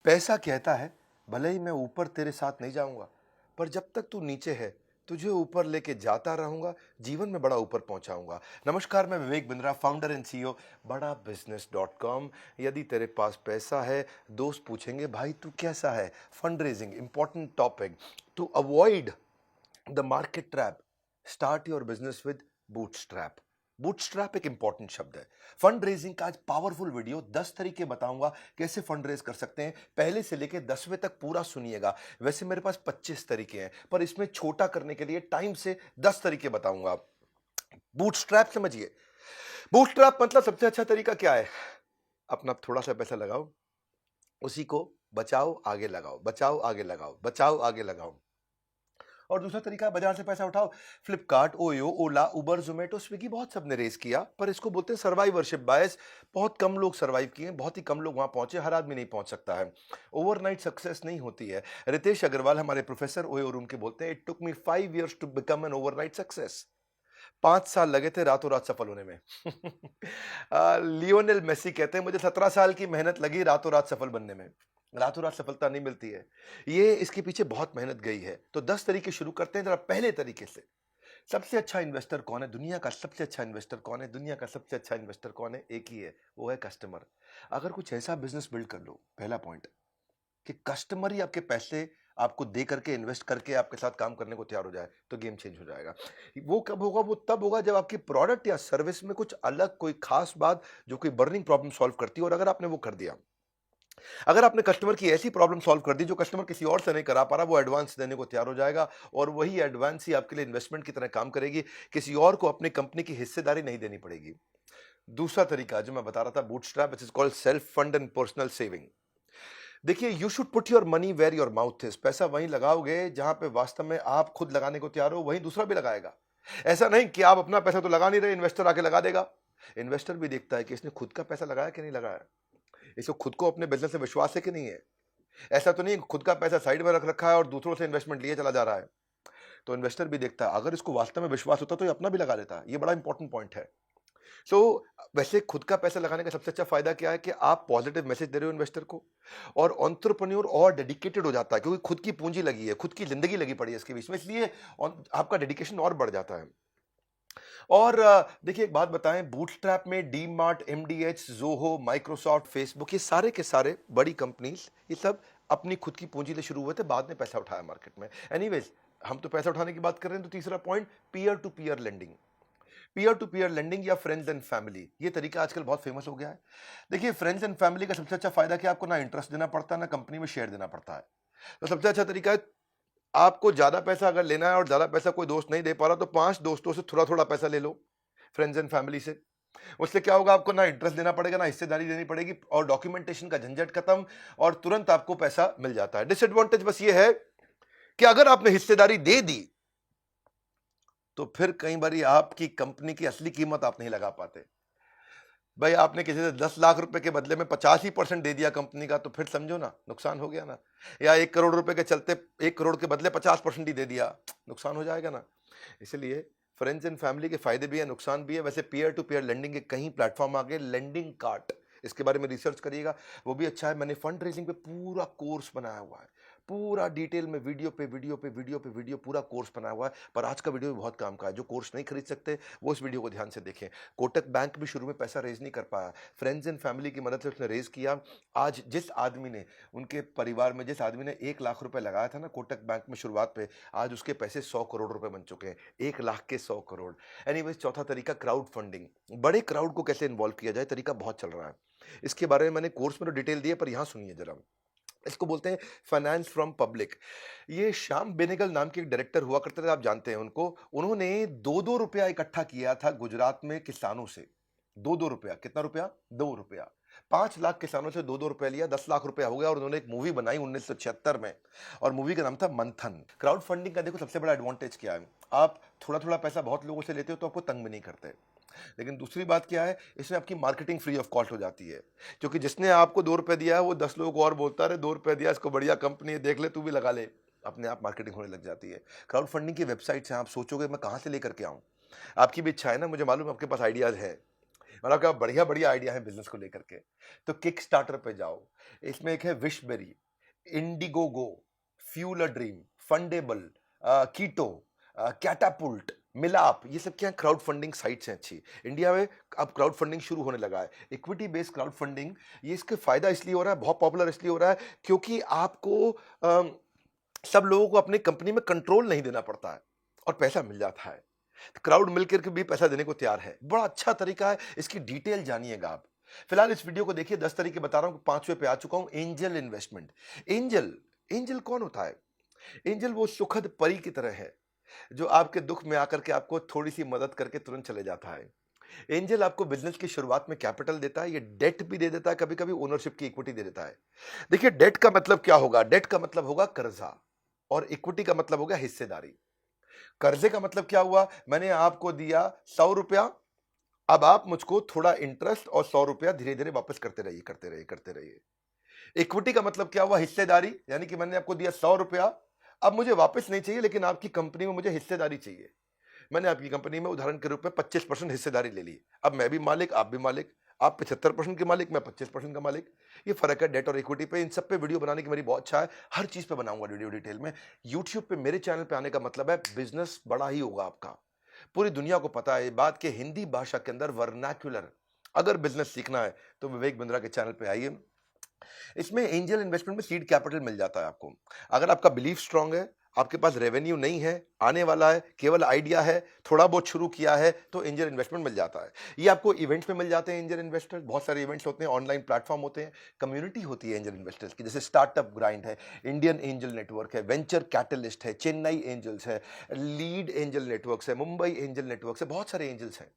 पैसा कहता है, भले ही मैं ऊपर तेरे साथ नहीं जाऊंगा, पर जब तक तू नीचे है तुझे ऊपर लेके जाता रहूंगा, जीवन में बड़ा ऊपर पहुंचाऊंगा। नमस्कार, मैं Vivek Bindra, founder and CEO बड़ा बिजनेस डॉट कॉम। यदि तेरे पास पैसा है, दोस्त पूछेंगे भाई तू कैसा है। Fund raising important topic. To avoid the market trap, start your business with bootstrap. Bootstrap एक इंपॉर्टेंट शब्द है। फंड रेजिंग का आज पावरफुल वीडियो, 10 तरीके बताऊंगा कैसे फंड रेज कर सकते हैं। पहले से लेकर 10वें तक पूरा सुनिएगा। वैसे मेरे पास 25 तरीके हैं, पर इसमें छोटा करने के लिए टाइम से 10 तरीके बताऊंगा। बूटस्ट्रैप समझिए। बूटस्ट्रैप मतलब सबसे अच्छा तरीका क्या है? अपना थोड़ा सा पैसा लगाओ, उसी को बचाओ आगे लगाओ, बचाओ आगे लगाओ, बचाओ आगे लगाओ। और दूसरा तरीका है बाजार से पैसा उठाओ। फ्लिपकार्ट, ओयो, ओला, उबर, जोमेटो, स्विगी, बहुत सबने रेस किया, पर इसको बोलते हैं सर्वाइवरशिप बायस। बहुत कम लोग सर्वाइव किए, बहुत ही कम लोग वहां पहुंचे। हर आदमी नहीं पहुंच सकता है। ओवरनाइट सक्सेस नहीं होती है। रितेश अग्रवाल हमारे प्रोफेसर ओयो रूम के बोलते हैं, it took me 5 years to become an overnight success. 5 साल लगे थे रातों रात सफल होने में। लियोनेल मेसी कहते हैं, मुझे 17 साल की मेहनत लगी रातों रात सफल बनने में। रातों रात सफलता नहीं मिलती है, ये इसके पीछे बहुत मेहनत गई है। तो 10 तरीके शुरू करते हैं जरा पहले तरीके से। सबसे अच्छा इन्वेस्टर कौन है? दुनिया का सबसे अच्छा इन्वेस्टर कौन है? दुनिया का सबसे अच्छा इन्वेस्टर कौन है? एक ही है, वो है कस्टमर। अगर कुछ ऐसा बिजनेस बिल्ड कर लो, पहला पॉइंट, कि कस्टमर ही आपके पैसे आपको दे करके, इन्वेस्ट करके आपके साथ काम करने को तैयार हो जाए, तो गेम चेंज हो जाएगा। वो कब होगा? वो तब होगा जब आपकी प्रोडक्ट या सर्विस में कुछ अलग, कोई खास बात जो कोई बर्निंग प्रॉब्लम सॉल्व करती है। और अगर आपने वो कर दिया, अगर आपने कस्टमर की ऐसी प्रॉब्लम सॉल्व कर दी जो कस्टमर किसी और से नहीं करा पा रहा, वो एडवांस देने को तैयार हो जाएगा। और वही एडवांस ही आपके लिए इन्वेस्टमेंट की तरह काम करेगी। किसी और को अपनी कंपनी की हिस्सेदारी नहीं देनी पड़ेगी। दूसरा तरीका जो मैं बता रहा था, bootstrap, which is called self fund and personal saving. देखिए, you should put your money where your mouth is. पैसा वहीं लगाओगे जहां पे वास्तव में आप खुद लगाने को तैयार हो, वहीं दूसरा भी लगाएगा। ऐसा नहीं कि आप अपना पैसा तो लगा नहीं रहे, इन्वेस्टर आके लगा देगा। इन्वेस्टर भी देखता है कि इसने खुद का पैसा लगाया कि नहीं लगाया, इसको खुद को अपने बिजनेस से विश्वास है कि नहीं है। ऐसा तो नहीं खुद का पैसा साइड में रख रखा है और दूसरों से इन्वेस्टमेंट लिए चला जा रहा है। तो इन्वेस्टर भी देखता है, अगर इसको वास्तव में विश्वास होता तो ये अपना भी लगा लेता। ये बड़ा इंपॉर्टेंट पॉइंट है। सो वैसे खुद का पैसा लगाने का सबसे अच्छा फायदा क्या है कि आप पॉजिटिव मैसेज दे रहे हो इन्वेस्टर को, और एंटरप्रेन्योर और डेडिकेटेड हो जाता है, क्योंकि खुद की पूंजी लगी है, खुद की जिंदगी लगी पड़ी है इसके बीच में, इसलिए आपका डेडिकेशन और बढ़ जाता है। और देखिए, एक बात बताएं, बूटस्ट्रैप में D mart, MDH, Zoho, Microsoft, Facebook, ये सारे के सारे बड़ी कंपनीज, ये सब अपनी खुद की पूंजी ले शुरू हुए थे, बाद में पैसा उठाया मार्केट में। एनीवेज, हम तो पैसा उठाने की बात कर रहे हैं, तो तीसरा point, peer to peer lending. Peer to peer lending या फ्रेंड्स एंड फैमिली, ये तरीका आजकल बहुत फेमस हो गया है। देखिए, फ्रेंड्स एंड फैमिली का सबसे अच्छा फायदा कि आपको ना इंटरेस्ट देना पड़ता है, ना कंपनी में शेयर देना पड़ता है। तो सबसे अच्छा तरीका है, आपको ज्यादा पैसा अगर लेना है और ज्यादा पैसा कोई दोस्त नहीं दे पा रहा, तो 5 दोस्तों से थोड़ा थोड़ा पैसा ले लो, फ्रेंड्स एंड फैमिली से। उससे क्या होगा? आपको ना इंटरेस्ट देना पड़ेगा, ना हिस्सेदारी देनी पड़ेगी, और डॉक्यूमेंटेशन का झंझट खत्म, और तुरंत आपको पैसा मिल जाता है। डिसएडवांटेज बस ये है कि अगर आपने हिस्सेदारी दे दी, तो फिर कई बार आपकी कंपनी की असली कीमत आप नहीं लगा पाते। भाई, आपने किसी से 10 लाख रुपए के बदले में 85% दे दिया कंपनी का, तो फिर समझो ना, नुकसान हो गया ना। या 1 करोड़ रुपए के चलते 1 करोड़ के बदले 50% ही दे दिया, नुकसान हो जाएगा ना। इसलिए फ्रेंड्स एंड फैमिली के फायदे भी है, नुकसान भी है। वैसे पीयर टू पीयर लेंडिंग के कई प्लेटफॉर्म आ गए। लेंडिंग कार्ट, इसके बारे में रिसर्च करिएगा, वो भी अच्छा है। मैंने फंड रेजिंग पे पूरा कोर्स बनाया हुआ है, पूरा डिटेल में, वीडियो पे वीडियो पे वीडियो पे वीडियो, पूरा कोर्स बनाया हुआ है। पर आज का वीडियो भी बहुत काम का है। जो कोर्स नहीं खरीद सकते, वो इस वीडियो को ध्यान से देखें। कोटक बैंक भी शुरू में पैसा रेज नहीं कर पाया, फ्रेंड्स एंड फैमिली की मदद से उसने रेज किया। आज जिस आदमी ने, उनके परिवार में जिस आदमी ने 1 लाख रुपए लगाया था ना कोटक बैंक में शुरुआत पे, आज उसके पैसे 100 करोड़ रुपए बन चुके हैं। 1 लाख के 100 करोड़। एनीवेज, चौथा तरीका, क्राउड फंडिंग। बड़े क्राउड को कैसे इन्वॉल्व किया जाए, तरीका बहुत चल रहा है। इसके बारे में मैंने कोर्स में तो डिटेल दी है, पर यहां सुनिए जरा। इसको बोलते हैं फाइनेंस फ्रॉम पब्लिक। ये श्याम बेनेगल नाम के एक डायरेक्टर हुआ करते थे, आप जानते हैं उनको। उन्होंने 2-2 रुपया इकट्ठा किया था गुजरात में किसानों से। 2-2 रुपया, कितना रुपया? 2 रुपया। 5 लाख किसानों से 2-2 रुपया लिया, 10 लाख रुपया हो गया। और उन्होंने एक मूवी बनाई 1976 में, और मूवी का नाम था मंथन। क्राउड फंडिंग का देखो सबसे बड़ा एडवांटेज क्या है, आप थोड़ा थोड़ा पैसा बहुत लोगों से लेते हो तो आपको तंग भी नहीं करते। लेकिन दूसरी बात क्या है, इसमें आपकी मार्केटिंग फ्री ऑफ कॉस्ट हो जाती है। क्योंकि जिसने आपको 2 रुपए दिया है, वो 10 लोगों को और बोलता है, 2 रुपए दिया, इसको बढ़िया कंपनी है, देख ले, तू भी लगा ले। अपने आप मार्केटिंग होने लग जाती है। क्राउड फंडिंग की वेबसाइट से आप सोचोगे मैं कहां से लेकर के आऊं, आपकी भी इच्छा है ना, मुझे मालूम है आपके पास आइडियाज है। मतलब क्या बढ़िया बढ़िया आइडिया है बिजनेस को लेकर के। तो किक स्टार्टर पे जाओ, इसमें एक है Wishberry, Indiegogo, Fuel a Dream, Fundable, Ketto, Catapult, Milaap, ये सब क्या क्राउड फंडिंग साइट्स हैं अच्छी। इंडिया में अब क्राउड फंडिंग शुरू होने लगा है, इक्विटी बेस्ड क्राउड फंडिंग। ये इसके फायदा इसलिए हो रहा है, बहुत पॉपुलर इसलिए हो रहा है क्योंकि आपको सब लोगों को अपनी कंपनी में कंट्रोल नहीं देना पड़ता है और पैसा मिल जाता है। क्राउड मिलकर के भी पैसा देने को तैयार है, बड़ा अच्छा तरीका है। इसकी डिटेल जानिएगा आप। फिलहाल इस वीडियो को देखिए, 10 तरीके बता रहा हूं, 5वें पे आ चुका हूं, एंजल इन्वेस्टमेंट। एंजल, एंजल कौन होता है? एंजल वो सुखद परी की तरह है जो आपके दुख में आकर के आपको थोड़ी सी मदद करके तुरंत चले जाता है। एंजल आपको बिजनेस की शुरुआत में कैपिटल देता है, ये डेट भी दे देता है, कभी कभी ओनरशिप की इक्विटी दे देता है। देखिए डेट का मतलब क्या होगा? डेट का मतलब होगा कर्जा, और इक्विटी का मतलब होगा हिस्सेदारी। कर्जे का मतलब क्या हुआ? मैंने आपको दिया 100 रुपया, अब आप मुझको थोड़ा इंटरेस्ट और 100 रुपया धीरे धीरे वापस करते रहिए, करते रहिए, करते रहिए। इक्विटी का मतलब क्या हुआ? हिस्सेदारी, यानी कि मैंने आपको दिया 100 रुपया, अब मुझे वापस नहीं चाहिए, लेकिन आपकी कंपनी में मुझे हिस्सेदारी चाहिए। मैंने आपकी कंपनी में उदाहरण के रूप में 25% हिस्सेदारी ले ली। अब मैं भी मालिक, आप भी मालिक, आप 75% के मालिक, मैं 25% का मालिक। ये फर्क है डेट और इक्विटी पे। इन सब पे वीडियो बनाने की मेरी बहुत इच्छा है, हर चीज पे बनाऊंगा वीडियो डिटेल में। यूट्यूब पे मेरे चैनल पे आने का मतलब है बिजनेस बड़ा ही होगा आपका। पूरी दुनिया को पता है ये बात कि हिंदी भाषा के अंदर वर्नाक्युलर अगर बिजनेस सीखना है तो विवेक बिंद्रा के चैनल पे आइए। इसमें एंजल इन्वेस्टमेंट में सीड कैपिटल मिल जाता है आपको। अगर आपका बिलीफ स्ट्रांग है, आपके पास रेवेन्यू नहीं है, आने वाला है, केवल आइडिया है, थोड़ा बहुत शुरू किया है, तो एंजल इन्वेस्टमेंट मिल जाता है। ये आपको इवेंट्स में मिल जाते हैं एंजल इन्वेस्टर, बहुत सारे इवेंट्स होते हैं, ऑनलाइन प्लेटफॉर्म होते हैं, कम्युनिटी होती है एंजल इन्वेस्टर्स की, जैसे स्टार्टअप ग्राइंड है, इंडियन एंजल नेटवर्क है, वेंचर कैटलिस्ट है, चेन्नई एंजल्स है, लीड एंजल नेटवर्क्स है, मुंबई एंजल नेटवर्क्स है, बहुत सारे एंजल्स हैं,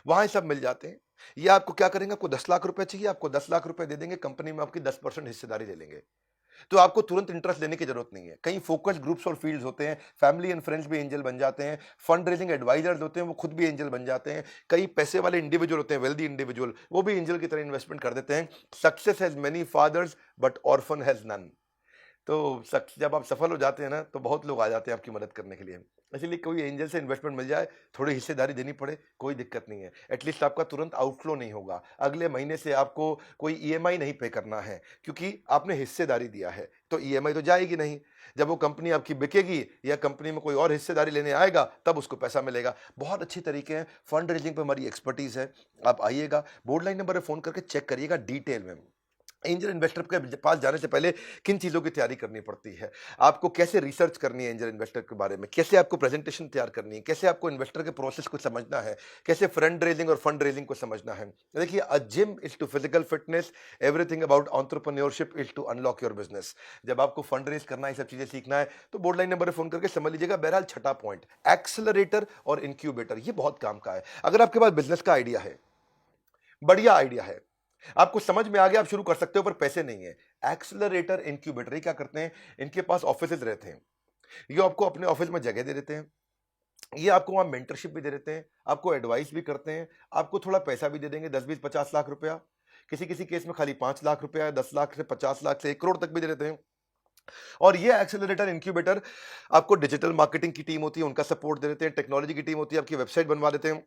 वहां ये सब मिल जाते हैं। ये आपको क्या करेंगे? आपको 10 लाख रुपए चाहिए, आपको 10 लाख रुपए दे देंगे, कंपनी में आपकी 10% हिस्सेदारी ले लेंगे। तो आपको तुरंत इंटरेस्ट लेने की जरूरत नहीं है। कई फोकस ग्रुप्स और फील्ड्स होते हैं, फैमिली एंड फ्रेंड्स भी एंजल बन जाते हैं, फंड रेजिंग एडवाइजर्स होते हैं, वो खुद भी एंजल बन जाते हैं, कई पैसे वाले इंडिविजुअल होते हैं, वेल्दी इंडिविजुअल, वो भी एंजल की तरह इन्वेस्टमेंट कर देते हैं। Success has many fathers but orphan has none. तो जब आप सफल हो जाते हैं ना, तो बहुत लोग आ जाते हैं आपकी मदद करने के लिए। इसलिए कोई एंजल से इन्वेस्टमेंट मिल जाए, थोड़ी हिस्सेदारी देनी पड़े, कोई दिक्कत नहीं है। एटलीस्ट आपका तुरंत आउटफ्लो नहीं होगा, अगले महीने से आपको कोई ईएमआई नहीं पे करना है, क्योंकि आपने हिस्सेदारी दिया है, तो ईएमआई तो जाएगी नहीं। जब वो कंपनी आपकी बिकेगी या कंपनी में कोई और हिस्सेदारी लेने आएगा, तब उसको पैसा मिलेगा। बहुत अच्छे तरीके हैं, फंड रेजिंग पे हमारी एक्सपर्टीज है। आप आइएगा, बोर्ड लाइन नंबर पर फोन करके चेक करिएगा डिटेल में। एंजल इन्वेस्टर के पास जाने से पहले किन चीज़ों की तैयारी करनी पड़ती है, आपको कैसे रिसर्च करनी है एंजल इन्वेस्टर के बारे में, कैसे आपको प्रेजेंटेशन तैयार करनी है, कैसे आपको इन्वेस्टर के प्रोसेस को समझना है, कैसे फ्रंड रेजिंग और फंड रेजिंग को समझना है। देखिए, a gym is to physical fitness, everything about entrepreneurship is to unlock your business. जब आपको फंड रेज करना है, ये सब चीज़ें सीखना है, तो बोर्ड लाइन नंबर पर फोन करके समझ लीजिएगा। बहरहाल छठा पॉइंट, एक्सेलरेटर और इंक्यूबेटर, ये बहुत काम का है। अगर आपके पास बिजनेस का आइडिया है, बढ़िया आइडिया है, आपको समझ में आ गया, आप शुरू कर सकते हो, पर पैसे नहीं है। एक्सेलरेटर इंक्यूबेटर ये क्या करते हैं? इनके पास ऑफिसेज रहते हैं, ये आपको अपने ऑफिस में जगह दे देते हैं, ये आपको वहां मेंटरशिप भी दे देते हैं, आपको एडवाइस भी करते हैं, आपको थोड़ा पैसा भी दे देंगे, 10, 20, 50 लाख रुपया, किसी किसी केस में खाली 5 लाख रुपया, 10 लाख से 50 लाख से 1 करोड़ तक भी दे देते हैं। और ये एक्सेलरेटर इंक्यूबेटर आपको डिजिटल मार्केटिंग की टीम होती है, उनका सपोर्ट दे देते हैं, टेक्नोलॉजी की टीम होती है, आपकी वेबसाइट बनवा देते हैं,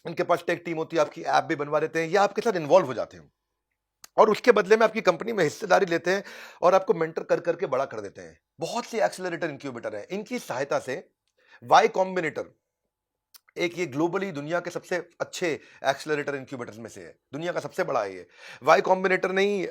इनके पास टेक टीम होती है, आपकी ऐप भी बनवा देते हैं, ये आपके साथ इन्वॉल्व हो जाते हैं और उसके बदले में आपकी कंपनी में हिस्सेदारी लेते हैं और आपको मेंटर कर करके बड़ा कर देते हैं। बहुत से एक्सेलरेटर इंक्यूबेटर हैं, इनकी सहायता से वाई कॉम्बिनेटर एक, ये ग्लोबली दुनिया के सबसे अच्छे एक्सेलरेटर इंक्यूबेटर्स में से है, दुनिया का सबसे बड़ा है ये। वाई कॉम्बिनेटर ने ही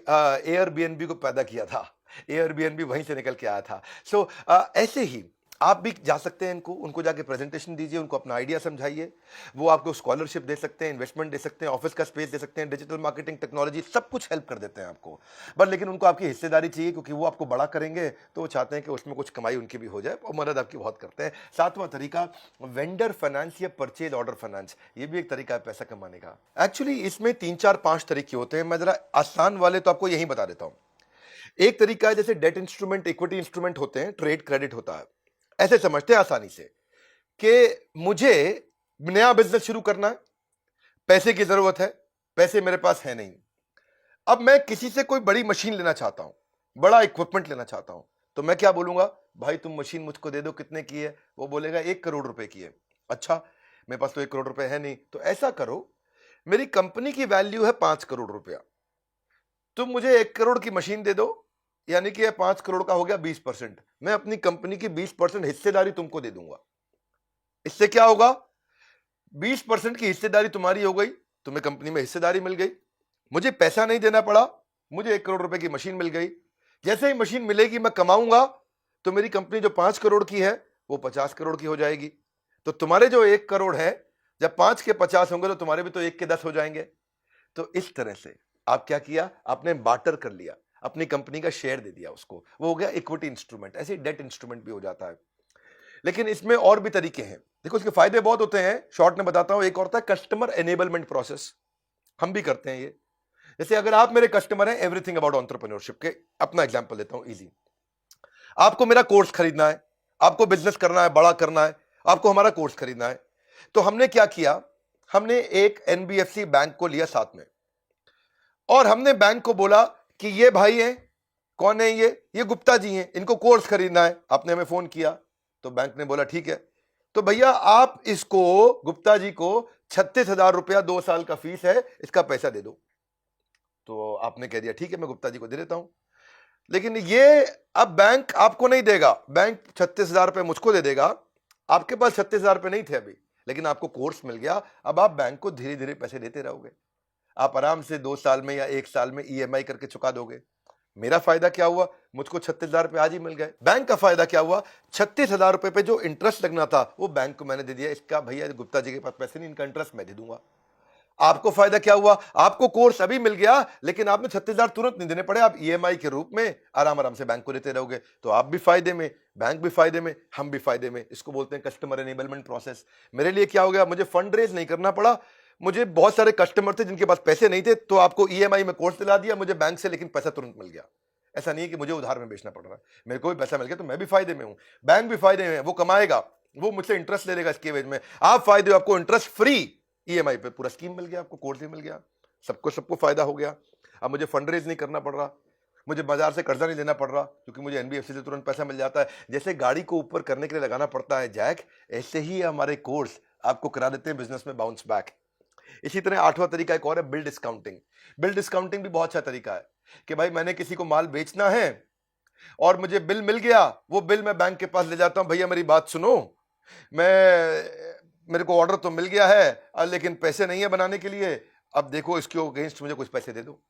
एयरबीएनबी को पैदा किया था, एयरबीएनबी वहीं से निकल के आया था। सो ऐसे ही आप भी जा सकते हैं, उनको जाके प्रेजेंटेशन दीजिए, उनको अपना आइडिया समझाइए, वो आपको स्कॉलरशिप दे सकते हैं, इन्वेस्टमेंट दे सकते हैं, ऑफिस का स्पेस दे सकते हैं, डिजिटल मार्केटिंग, टेक्नोलॉजी, सब कुछ हेल्प कर देते हैं आपको। बट लेकिन उनको आपकी हिस्सेदारी चाहिए, क्योंकि वो आपको बड़ा करेंगे, तो वो चाहते हैं कि उसमें कुछ कमाई उनकी भी हो जाए, और मदद आपकी बहुत करते हैं। सातवां तरीका, वेंडर फाइनेंस या परचेज ऑर्डर फाइनेंस, ये भी एक तरीका है पैसा कमाने का। एक्चुअली इसमें 3, 4, 5 तरीके होते हैं, मैं जरा आसान वाले तो आपको यही बता देता हूं। एक तरीका है, जैसे डेट इंस्ट्रूमेंट, इक्विटी इंस्ट्रूमेंट होते हैं, ट्रेड क्रेडिट होता है। ऐसे समझते हैं आसानी से कि मुझे नया बिजनेस शुरू करना है, पैसे की जरूरत है, पैसे मेरे पास है नहीं, अब मैं किसी से कोई बड़ी मशीन लेना चाहता हूं, बड़ा इक्विपमेंट लेना चाहता हूं, तो मैं क्या बोलूंगा? भाई तुम मशीन मुझको दे दो, कितने की है? वो बोलेगा 1 करोड़ रुपए की है। अच्छा, मेरे पास तो 1 करोड़ रुपए है नहीं, तो ऐसा करो, मेरी कंपनी की वैल्यू है 5 करोड़ रुपया, तुम मुझे 1 करोड़ की मशीन दे दो, यानी कि 5 करोड़ का हो गया 20%। मैं अपनी कंपनी की 20% हिस्सेदारी तुमको दे दूंगा। इससे क्या होगा, 20% की हिस्सेदारी तुम्हारी हो गई, तुम्हें कंपनी में हिस्सेदारी मिल गई, मुझे पैसा नहीं देना पड़ा, मुझे 1 करोड़ रुपए की मशीन मिल गई। जैसे ही मशीन मिलेगी मैं कमाऊंगा, तो मेरी कंपनी जो 5 करोड़ की है वो 50 करोड़ की हो जाएगी। तो तुम्हारे जो 1 करोड़ है, जब 5 के 50 होंगे तो तुम्हारे भी तो 1 के 10 हो जाएंगे। तो इस तरह से आप क्या किया, आपने बार्टर कर लिया, अपनी कंपनी का शेयर दे दिया उसको, वो हो गया इक्विटी इंस्ट्रूमेंट। ऐसे डेट इंस्ट्रूमेंट भी हो जाता है। लेकिन इसमें और भी तरीके हैं, देखो इसके फायदे बहुत होते हैं, शॉर्ट में बताता हूं। एक और होता है कस्टमर एनेबलमेंट प्रोसेस, हम भी करते हैं ये। जैसे अगर आप मेरे कस्टमर हैं एवरीथिंग अबाउट एंटरप्रेन्योरशिप के, अपना एग्जांपल लेता हूं इजी। आपको मेरा कोर्स खरीदना है, आपको बिजनेस करना है, बड़ा करना है, आपको हमारा कोर्स खरीदना है। तो हमने क्या किया, हमने एक एनबीएफसी बैंक को लिया साथ में, और हमने बैंक को बोला कि ये भाई हैं, कौन है ये गुप्ता जी हैं, इनको कोर्स खरीदना है। आपने हमें फोन किया, तो बैंक ने बोला ठीक है, तो भैया आप इसको गुप्ता जी को 36,000 रुपया 2 साल का फीस है, इसका पैसा दे दो। तो आपने कह दिया ठीक है, मैं गुप्ता जी को दे देता हूं। लेकिन ये अब बैंक आपको नहीं देगा, बैंक 36,000 रुपये मुझको दे देगा। आपके पास 36,000 रुपये नहीं थे अभी, लेकिन आपको कोर्स मिल गया, अब आप बैंक को धीरे धीरे पैसे देते रहोगे, आप आराम से 2 साल में या 1 साल में ईएमआई करके चुका दोगे। मेरा फायदा क्या हुआ, मुझको 36,000 रुपये आज ही मिल गए। बैंक का फायदा क्या हुआ, 36,000 रुपये पे जो इंटरेस्ट लगना था वो बैंक को मैंने दे दिया, इसका भैया गुप्ता जी के पास पैसे नहीं, इनका इंटरेस्ट मैं दे दूंगा। आपको फायदा क्या हुआ, आपको कोर्स अभी मिल गया, लेकिन आपने 36,000 तुरंत नहीं देने पड़े, आप ईएमआई के रूप में आराम आराम से बैंक को देते रहोगे। तो आप भी फायदे में, बैंक भी फायदे में, हम भी फायदे में। इसको बोलते हैं कस्टमर एनेबलमेंट प्रोसेस। मेरे लिए क्या हो गया, मुझे फंड रेज नहीं करना पड़ा, मुझे बहुत सारे कस्टमर थे जिनके पास पैसे नहीं थे, तो आपको ईएमआई में कोर्स दिला दिया मुझे बैंक से, लेकिन पैसा तुरंत मिल गया। ऐसा नहीं है कि मुझे उधार में बेचना पड़ रहा है, मेरे को भी पैसा मिल गया तो मैं भी फायदे में हूं, बैंक भी फायदे में है, वो कमाएगा, वो मुझसे इंटरेस्ट ले लेगा इसके एवज में। आप फायदे हो, आपको इंटरेस्ट फ्री ईएमआई पे पूरा स्कीम मिल गया, आपको कोर्स भी मिल गया, सबको फायदा हो गया। अब मुझे फंड रेज नहीं करना पड़ रहा, मुझे बाजार से कर्जा नहीं लेना पड़ रहा, क्योंकि मुझे एनबीएफसी से तुरंत पैसा मिल जाता है। जैसे गाड़ी को ऊपर करने के लिए लगाना पड़ता है जैक, ऐसे ही हमारे कोर्स आपको करा देते हैं बिजनेस में बाउंस बैक। इसी तरह 8वां तरीका एक और है बिल डिस्काउंटिंग। बिल डिस्काउंटिंग भी बहुत अच्छा तरीका है कि भाई मैंने किसी को माल बेचना है और मुझे बिल मिल गया, वो बिल मैं बैंक के पास ले जाता हूं, भैया मेरी बात सुनो, मेरे को ऑर्डर तो मिल गया है लेकिन पैसे नहीं है बनाने के लिए, अब देखो इसके अगेंस्ट मुझे कुछ पैसे दे दो।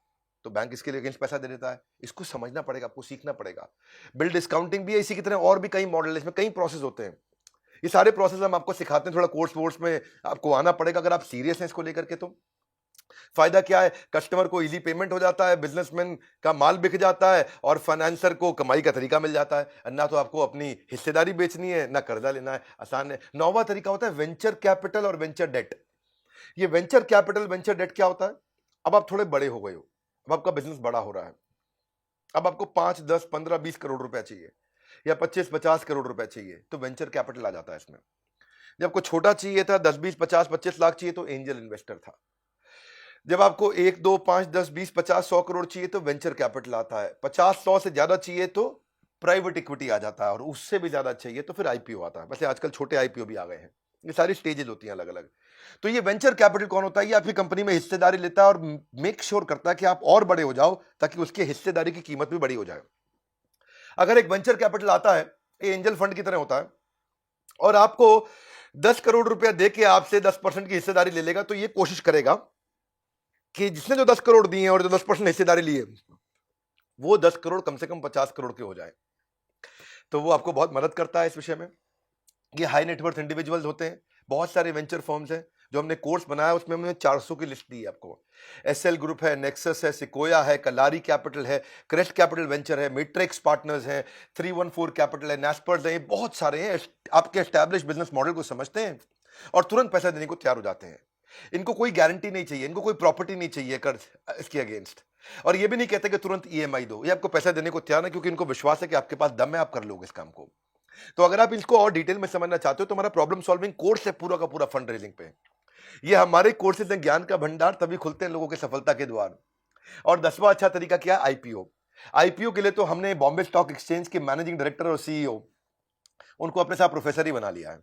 तो बैंक इसके लिए अगेंस्ट पैसा दे देता है। इसको समझना पड़ेगा, आपको सीखना पड़ेगा। बिल डिस्काउंटिंग भी है, इसी की तरह और भी कई मॉडल है, इसमें कई प्रोसेस होते हैं। ये सारे प्रोसेस हम आपको सिखाते हैं, थोड़ा कोर्स वोर्स में आपको आना पड़ेगा अगर आप सीरियस हैं इसको लेकर के। तो फायदा क्या है, कस्टमर को इजी पेमेंट हो जाता है, बिजनेसमैन का माल बिक जाता है, और फाइनेंसर को कमाई का तरीका मिल जाता है। ना तो आपको अपनी हिस्सेदारी बेचनी है, ना कर्जा लेना है, आसान है। 9वां तरीका होता है वेंचर कैपिटल और वेंचर डेट। ये वेंचर कैपिटल वेंचर डेट क्या होता है, अब आप थोड़े बड़े हो गए हो, अब आपका बिजनेस बड़ा हो रहा है, अब आपको 5, 10, 15, 20 करोड़ रुपया चाहिए, या 25, 50 करोड़ रुपया चाहिए, तो वेंचर कैपिटल आ जाता है इसमें। जब आपको छोटा चाहिए था, 10, 20, 50, 25 लाख चाहिए, तो एंजल इन्वेस्टर था। जब आपको 1, 2, 5, 10, 20, 50, 100 करोड़ चाहिए तो वेंचर कैपिटल आता है। 50, 100 से ज्यादा चाहिए तो प्राइवेट इक्विटी आ जाता है, और उससे भी ज्यादा चाहिए तो फिर आईपीओ आता है। वैसे आजकल छोटे आईपीओ भी आ गए हैं, ये सारी स्टेजेस होती हैं अलग अलग। तो ये वेंचर कैपिटल कौन होता है, ये आपकी कंपनी में हिस्सेदारी लेता है और मेक श्योर करता है कि आप और बड़े हो जाओ, ताकि उसकी हिस्सेदारी की कीमत भी बड़ी हो जाए। अगर एक वेंचर कैपिटल आता है, ये एंजल फंड की तरह होता है, और आपको 10 करोड़ रुपया दे के आपसे 10% की हिस्सेदारी ले लेगा, तो ये कोशिश करेगा कि जिसने जो 10 करोड़ दिए हैं और जो 10% हिस्सेदारी ली है, वो 10 करोड़ कम से कम 50 करोड़ के हो जाए। तो वो आपको बहुत मदद करता है इस विषय में। ये हाई नेटवर्थ इंडिविजुअल्स होते हैं, बहुत सारे वेंचर फर्म्स हैं। जो हमने कोर्स बनाया उसमें हमने 400 की लिस्ट दी है आपको। एसएल ग्रुप है, नेक्सस है, सिकोया है, कलारी कैपिटल है, क्रेस्ट कैपिटल वेंचर है, मैट्रिक्स पार्टनर्स है, 314 कैपिटल है, नेस्पर्स है, बहुत सारे हैं। आपके एस्टैब्लिश बिजनेस मॉडल को समझते हैं और तुरंत पैसा देने को तैयार हो जाते हैं। इनको कोई गारंटी नहीं चाहिए, इनको कोई प्रॉपर्टी नहीं चाहिए कर्ज इसके अगेंस्ट, और ये भी नहीं कहते कि तुरंत ईएमआई दो। ये आपको पैसा देने को तैयार है, क्योंकि इनको विश्वास है कि आपके पास दम है, आप कर लोगे इस काम को। तो अगर आप इसको और डिटेल में समझना चाहते हो तो हमारा प्रॉब्लम सॉल्विंग कोर्स है पूरा का पूरा फंड रेजिंग पे। ये हमारे कोर्सेज हैं ज्ञान का भंडार, तभी खुलते हैं लोगों के सफलता के द्वार। और 10वां अच्छा तरीका क्या है, आईपीओ। आईपीओ के लिए तो हमने बॉम्बे स्टॉक एक्सचेंज के मैनेजिंग डायरेक्टर और सीईओ, उनको अपने साथ प्रोफेसर ही बना लिया है।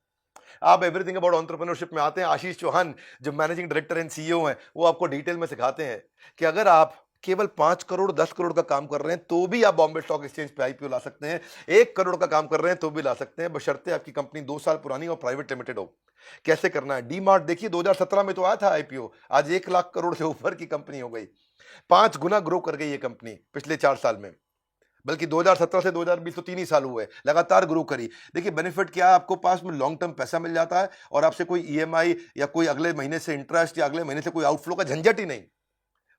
आप एवरीथिंग अबाउट एंटरप्रेन्योरशिप में आते हैं, आशीष चौहान जो मैनेजिंग डायरेक्टर एंड सीईओ हैं, वो आपको डिटेल में सिखाते हैं कि अगर आप केवल 5 करोड़ 10 करोड़ का काम कर रहे हैं तो भी आप बॉम्बे स्टॉक एक्सचेंज पे आईपीओ ला सकते हैं, 1 करोड़ का काम कर रहे हैं तो भी ला सकते हैं, बशर्ते आपकी कंपनी 2 साल पुरानी और प्राइवेट लिमिटेड हो। कैसे करना है? डी मार्ट देखिए 2017 में तो आया था आईपीओ, आज 1 लाख करोड़ से ऊपर की कंपनी हो गई, 5 गुना ग्रो कर गई ये कंपनी पिछले 4 साल में। बल्कि 2017 से 2020 तो 3 ही साल हुए, लगातार ग्रो करी। देखिए बेनिफिट क्या है, आपको पास में लॉन्ग टर्म पैसा मिल जाता है और आपसे कोई ईएमआई या कोई अगले महीने से इंटरेस्ट या अगले महीने से कोई आउटफ्लो का झंझट ही नहीं,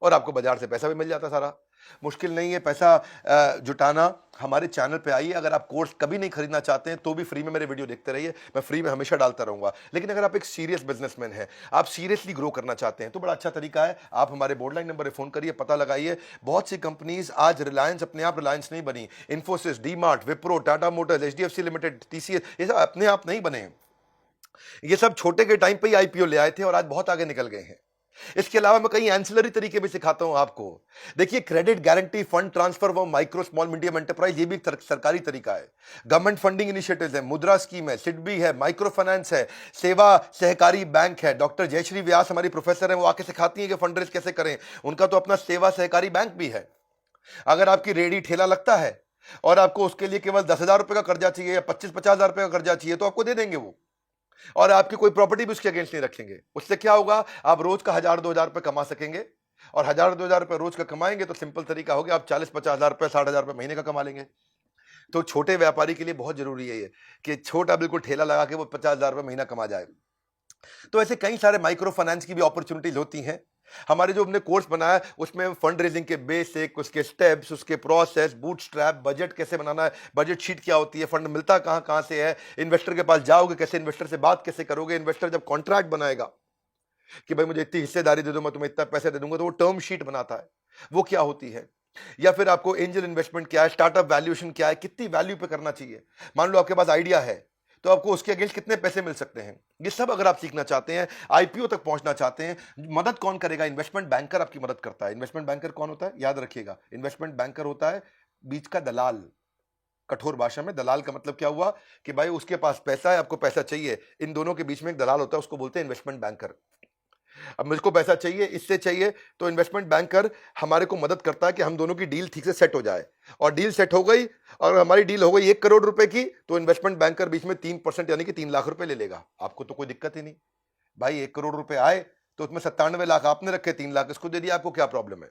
और आपको बाजार से पैसा भी मिल जाता सारा। मुश्किल नहीं है पैसा जुटाना। हमारे चैनल पे आइए, अगर आप कोर्स कभी नहीं खरीदना चाहते हैं तो भी फ्री में मेरे वीडियो देखते रहिए, मैं फ्री में हमेशा डालता रहूंगा। लेकिन अगर आप एक सीरियस बिजनेसमैन हैं, आप सीरियसली ग्रो करना चाहते हैं, तो बड़ा अच्छा तरीका है, आप हमारे बोर्डलाइन नंबर पर फोन करिए, पता लगाइए। बहुत सी कंपनीज आज रिलायंस अपने आप रिलायंस नहीं बनी, Infosys, D mart, Wipro, Tata Motors, HDFC limited, TCS, ये सब अपने आप नहीं बने। ये सब छोटे के टाइम पे ही आईपीओ ले आए थे और आज बहुत आगे निकल गए हैं। इसके अलावा मैं कई एंसिलरी तरीके भी सिखाता हूं आपको। देखिए क्रेडिट गारंटी, फंड ट्रांसफर व माइक्रो स्मॉल मीडियम एंटरप्राइज, ये भी एक सरकारी तरीका है। गवर्नमेंट फंडिंग इनिशिएटिव्स है, मुद्रा स्कीम है, सिडबी है, माइक्रो फाइनेंस है, सेवा सहकारी बैंक है। डॉक्टर जयश्री व्यास हमारी प्रोफेसर है, वो आके सिखाती है कि फंड रेज कैसे करें। उनका तो अपना सेवा सहकारी बैंक भी है। अगर आपकी रेडी ठेला लगता है और आपको उसके लिए केवल 10,000 रुपए का कर्जा चाहिए या 25-50,000 रुपए का कर्जा चाहिए, तो आपको दे देंगे वो, और आपकी कोई प्रॉपर्टी भी उसके अगेंस्ट नहीं रखेंगे। उससे क्या होगा, आप रोज का 1,000-2,000 रुपए कमा सकेंगे, और 1,000-2,000 रुपए रोज का कमाएंगे तो सिंपल तरीका हो गया, आप 40-50,000 रुपए, 60,000 रुपए महीने का कमा लेंगे। तो छोटे व्यापारी के लिए बहुत जरूरी है ये कि छोटा बिल्कुल ठेला लगा के वो 50,000 रुपए महीना कमा जाए। तो ऐसे कई सारे माइक्रो फाइनेंस की भी अपॉर्चुनिटीज होती हैं। हमारे जो हमने कोर्स बनाया उसमें फंड रेजिंग के बेसिक, उसके स्टेप्स, उसके प्रोसेस, बूटस्ट्रैप, बजट कैसे बनाना है, बजट शीट क्या होती है, फंड मिलता कहां कहां से है, इन्वेस्टर के पास जाओगे कैसे, इन्वेस्टर से बात कैसे करोगे, इन्वेस्टर जब कॉन्ट्रैक्ट बनाएगा कि भाई मुझे इतनी हिस्सेदारी दे दो, मैं तुम्हें इतना पैसे दे दूंगा, तो वो टर्म शीट बनाता है, वो क्या होती है। या फिर आपको एंजल इन्वेस्टमेंट क्या है, स्टार्टअप वैल्यूएशन क्या है, कितनी वैल्यू पे करना चाहिए। मान लो आपके पास आइडिया है तो आपको उसके अगेंस्ट कितने पैसे मिल सकते हैं, ये सब अगर आप सीखना चाहते हैं, आईपीओ तक पहुंचना चाहते हैं, मदद कौन करेगा? इन्वेस्टमेंट बैंकर आपकी मदद करता है। इन्वेस्टमेंट बैंकर कौन होता है? याद रखिएगा, इन्वेस्टमेंट बैंकर होता है बीच का दलाल। कठोर भाषा में दलाल का मतलब क्या हुआ कि भाई उसके पास पैसा है, आपको पैसा चाहिए, इन दोनों के बीच में एक दलाल होता है, उसको बोलते हैं इन्वेस्टमेंट बैंकर। अब मुझको पैसा चाहिए, इससे चाहिए, तो इन्वेस्टमेंट बैंकर हमारे को मदद करता है कि हम दोनों की डील ठीक से सेट हो जाए। और डील सेट हो गई और हमारी डील हो गई 1 करोड़ रुपए की, तो इन्वेस्टमेंट बैंकर बीच में 3% यानी कि 3 लाख रुपए ले लेगा। आपको तो कोई दिक्कत ही नहीं, भाई 1 करोड़ रुपए आए तो उसमें 97 लाख आपने रखे, 3 लाख इसको दे दिया, आपको क्या प्रॉब्लम है?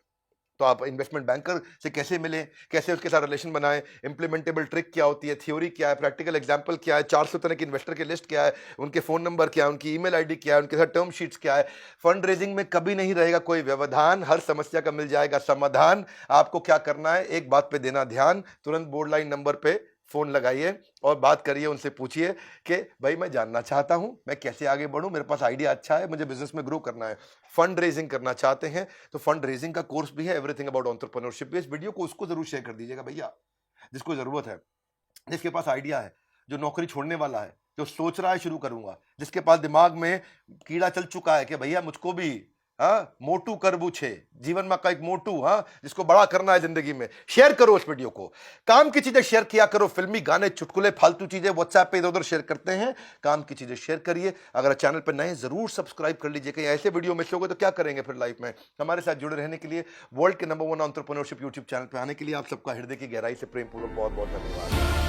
तो आप इन्वेस्टमेंट बैंकर से कैसे मिलें, कैसे उसके साथ रिलेशन बनाएं, इंप्लीमेंटेबल ट्रिक क्या होती है, थ्योरी क्या है, प्रैक्टिकल एग्जांपल क्या है, 400 तरह के इन्वेस्टर की लिस्ट क्या है, उनके फोन नंबर क्या है, उनकी ईमेल आईडी क्या है, उनके साथ टर्म शीट्स क्या है। फंड रेजिंग में कभी नहीं रहेगा कोई व्यवधान, हर समस्या का मिल जाएगा समाधान। आपको क्या करना है, एक बात पे देना ध्यान, तुरंत बोर्ड लाइन नंबर पे फोन लगाइए और बात करिए, उनसे पूछिए कि भाई मैं जानना चाहता हूं मैं कैसे आगे बढ़ूं, मेरे पास आइडिया अच्छा है, मुझे बिजनेस में ग्रो करना है, फंड रेजिंग करना चाहते हैं तो फंड रेजिंग का कोर्स भी है, एवरीथिंग अबाउट एंटरप्रेन्योरशिप। इस वीडियो को उसको जरूर शेयर कर दीजिएगा भैया जिसको जरूरत है, जिसके पास आइडिया है, जो नौकरी छोड़ने वाला है, जो सोच रहा है शुरू करूंगा, जिसके पास दिमाग में कीड़ा चल चुका है कि भैया मुझको भी मोटू करबू छे जीवन में का एक मोटू, जिसको बड़ा करना है जिंदगी में। शेयर करो इस वीडियो को, काम की चीजें शेयर किया करो, फिल्मी गाने, चुटकुले, फालतू चीजें व्हाट्सएप पे इधर उधर शेयर करते हैं, काम की चीजें शेयर करिए। अगर चैनल पर नए जरूर सब्सक्राइब कर लीजिए, कहीं ऐसे वीडियो मिस हो गए तो क्या करेंगे फिर लाइफ में। हमारे साथ जुड़े रहने के लिए, वर्ल्ड के नंबर 1 एंटरप्रेन्योरशिप यूट्यूब चैनल पर आने के लिए आप सबका हृदय की गहराई से प्रेम पूर्वक बहुत बहुत धन्यवाद।